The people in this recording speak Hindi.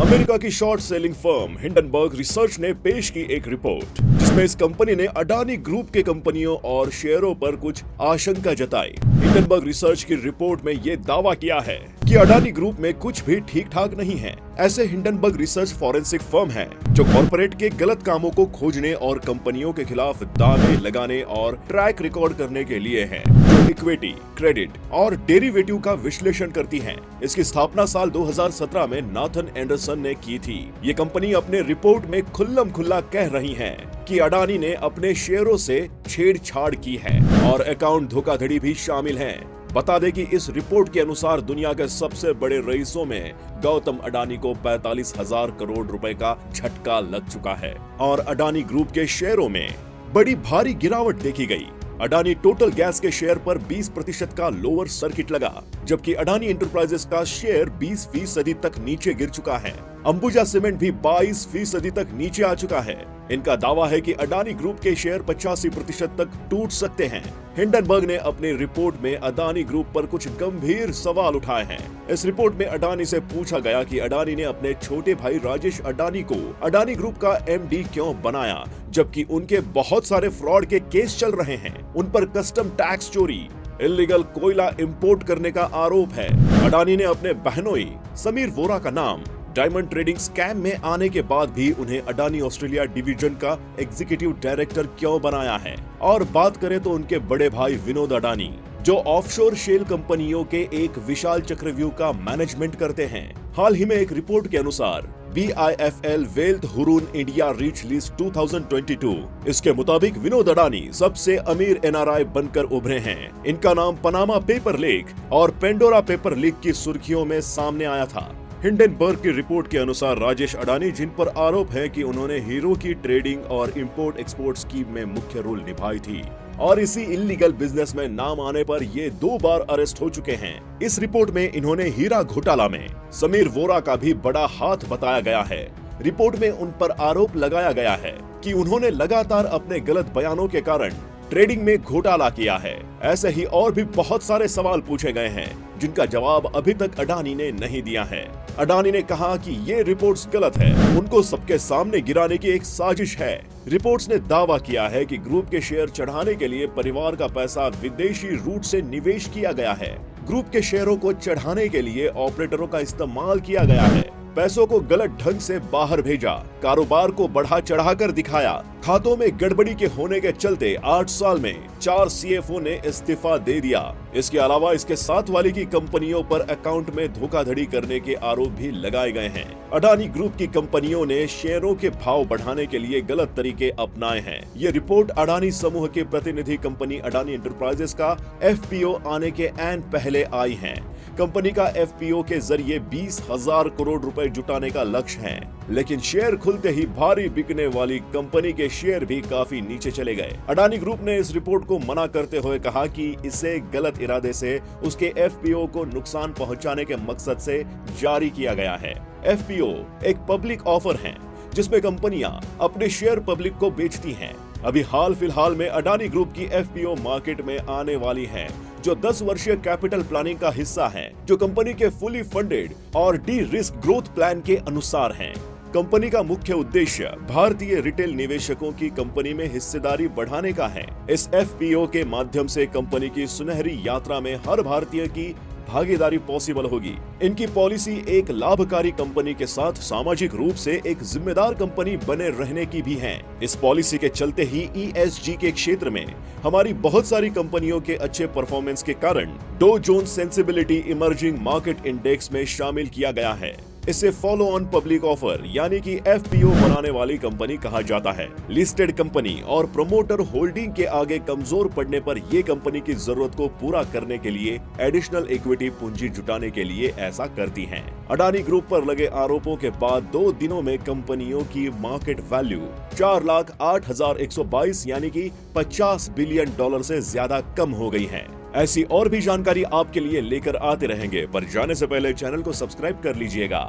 अमेरिका की short selling firm Hindenburg research ने पेश की एक रिपोर्ट जिसमें इस कंपनी ने अडानी ग्रुप के कंपनियों और शेयरों पर कुछ आशंका जताई। हिंडनबर्ग रिसर्च की रिपोर्ट में ये दावा किया है कि अडानी ग्रुप में कुछ भी ठीक ठाक नहीं है। ऐसे हिंडनबर्ग रिसर्च फॉरेंसिक फर्म है जो कॉर्पोरेट के गलत कामों को खोजने और कंपनियों के खिलाफ दावे लगाने और ट्रैक रिकॉर्ड करने के लिए है, जो इक्विटी, क्रेडिट और डेरिवेटिव का विश्लेषण करती है। इसकी स्थापना साल 2017 में नाथन एंडरसन ने की थी। ये कंपनी अपने रिपोर्ट में खुल्लम खुल्ला कह रही है कि अडानी ने अपने शेयरों से छेड़छाड़ की है और अकाउंट धोखाधड़ी भी शामिल है। बता दें कि इस रिपोर्ट के अनुसार दुनिया के सबसे बड़े रईसों में गौतम अडानी को 45,000 करोड़ रुपए का झटका लग चुका है और अडानी ग्रुप के शेयरों में बड़ी भारी गिरावट देखी गई। अडानी टोटल गैस के शेयर पर 20% का लोअर सर्किट लगा, जबकि अडानी एंटरप्राइजेस का शेयर 20% तक नीचे गिर चुका है। अंबुजा सीमेंट भी 22% तक नीचे आ चुका है। इनका दावा है कि अडानी ग्रुप के शेयर 85% तक टूट सकते हैं। हिंडनबर्ग ने अपनी रिपोर्ट में अडानी ग्रुप पर कुछ गंभीर सवाल उठाए हैं। इस रिपोर्ट में अडानी से पूछा गया कि अडानी ने अपने छोटे भाई राजेश अडानी को अडानी ग्रुप का एमडी क्यों बनाया, जबकि उनके बहुत सारे फ्रॉड के केस चल रहे हैं। उन पर कस्टम टैक्स चोरी, इलीगल कोयला इंपोर्ट करने का आरोप है। अडानी ने अपने बहनोई समीर वोरा का नाम डायमंड ट्रेडिंग स्कैम में आने के बाद भी उन्हें अडानी ऑस्ट्रेलिया डिवीजन का एग्जीक्यूटिव डायरेक्टर क्यों बनाया है। और बात करें तो उनके बड़े भाई विनोद अडानी, जो ऑफशोर शेल कंपनियों के एक विशाल चक्रव्यूह का मैनेजमेंट करते हैं। हाल ही में एक रिपोर्ट के अनुसार BIFL wealth Hurun India reach list 2022, इसके मुताबिक विनोद अडानी सबसे अमीर NRI बनकर उभरे हैं। इनका नाम पनामा पेपर लीक और पेंडोरा पेपर लीक की सुर्खियों में सामने आया था। हिंडनबर्ग की रिपोर्ट के अनुसार राजेश अडानी, जिन पर आरोप है कि उन्होंने हीरो की ट्रेडिंग और इंपोर्ट एक्सपोर्ट स्कीम में मुख्य रोल निभाई थी और इसी इलीगल बिजनेस में नाम आने पर ये 2 बार अरेस्ट हो चुके हैं। इस रिपोर्ट में इन्होंने हीरा घोटाला में समीर वोरा का भी बड़ा हाथ बताया गया है। रिपोर्ट में उन पर आरोप लगाया गया है कि उन्होंने लगातार अपने गलत बयानों के कारण ट्रेडिंग में घोटाला किया है। ऐसे ही और भी बहुत सारे सवाल पूछे गए हैं जिनका जवाब अभी तक अडानी ने नहीं दिया है। अडानी ने कहा कि ये रिपोर्ट्स गलत है, उनको सबके सामने गिराने की एक साजिश है। रिपोर्ट्स ने दावा किया है कि ग्रुप के शेयर चढ़ाने के लिए परिवार का पैसा विदेशी रूट से निवेश किया गया है। ग्रुप के शेयरों को चढ़ाने के लिए ऑपरेटरों का इस्तेमाल किया गया है। पैसों को गलत ढंग से बाहर भेजा, कारोबार को बढ़ा चढ़ाकर दिखाया। खातों में गड़बड़ी के होने के चलते 8 साल में 4 CFO ने इस्तीफा दे दिया। इसके अलावा इसके साथ वाली की कंपनियों पर अकाउंट में धोखाधड़ी करने के आरोप भी लगाए गए हैं। अडानी ग्रुप की कंपनियों ने शेयरों के भाव बढ़ाने के लिए गलत तरीके अपनाए हैं। ये रिपोर्ट अडानी समूह के प्रतिनिधि कंपनी अडानी एंटरप्राइजेस का FPO आने के ऐन पहले आई है। कंपनी का FPO के जरिए 20,000 करोड़ रुपए जुटाने का लक्ष्य है, लेकिन शेयर खुलते ही भारी बिकने वाली कंपनी के शेयर भी काफी नीचे चले गए। अडानी ग्रुप ने इस रिपोर्ट को मना करते हुए कहा कि इसे गलत इरादे से उसके FPO को नुकसान पहुंचाने के मकसद से जारी किया गया है। FPO एक पब्लिक ऑफर है जिसमें कंपनियां अपने शेयर पब्लिक को बेचती हैं। अभी हाल फिलहाल में अडानी ग्रुप की FPO मार्केट में आने वाली है, जो 10 वर्षीय कैपिटल प्लानिंग का हिस्सा है, जो कंपनी के फुली फंडेड और डी रिस्क ग्रोथ प्लान के अनुसार है। कंपनी का मुख्य उद्देश्य भारतीय रिटेल निवेशकों की कंपनी में हिस्सेदारी बढ़ाने का है। इस FPO के माध्यम से कंपनी की सुनहरी यात्रा में हर भारतीय की भागीदारी पॉसिबल होगी। इनकी पॉलिसी एक लाभकारी कंपनी के साथ सामाजिक रूप से एक जिम्मेदार कंपनी बने रहने की भी है। इस पॉलिसी के चलते ही ESG के क्षेत्र में हमारी बहुत सारी कंपनियों के अच्छे परफॉर्मेंस के कारण Dow Jones sensibility emerging market index में शामिल किया गया है। इसे फॉलो ऑन पब्लिक ऑफर यानी कि FPO बनाने वाली कंपनी कहा जाता है। लिस्टेड कंपनी और प्रोमोटर होल्डिंग के आगे कमजोर पड़ने पर ये कंपनी की जरूरत को पूरा करने के लिए एडिशनल इक्विटी पूंजी जुटाने के लिए ऐसा करती हैं। अडानी ग्रुप पर लगे आरोपों के बाद 2 दिनों में कंपनियों की मार्केट वैल्यू 4,08,122 यानी कि $50 बिलियन से ज्यादा कम हो गई है। ऐसी और भी जानकारी आपके लिए लेकर आते रहेंगे, पर जाने से पहले चैनल को सब्सक्राइब कर लीजिएगा।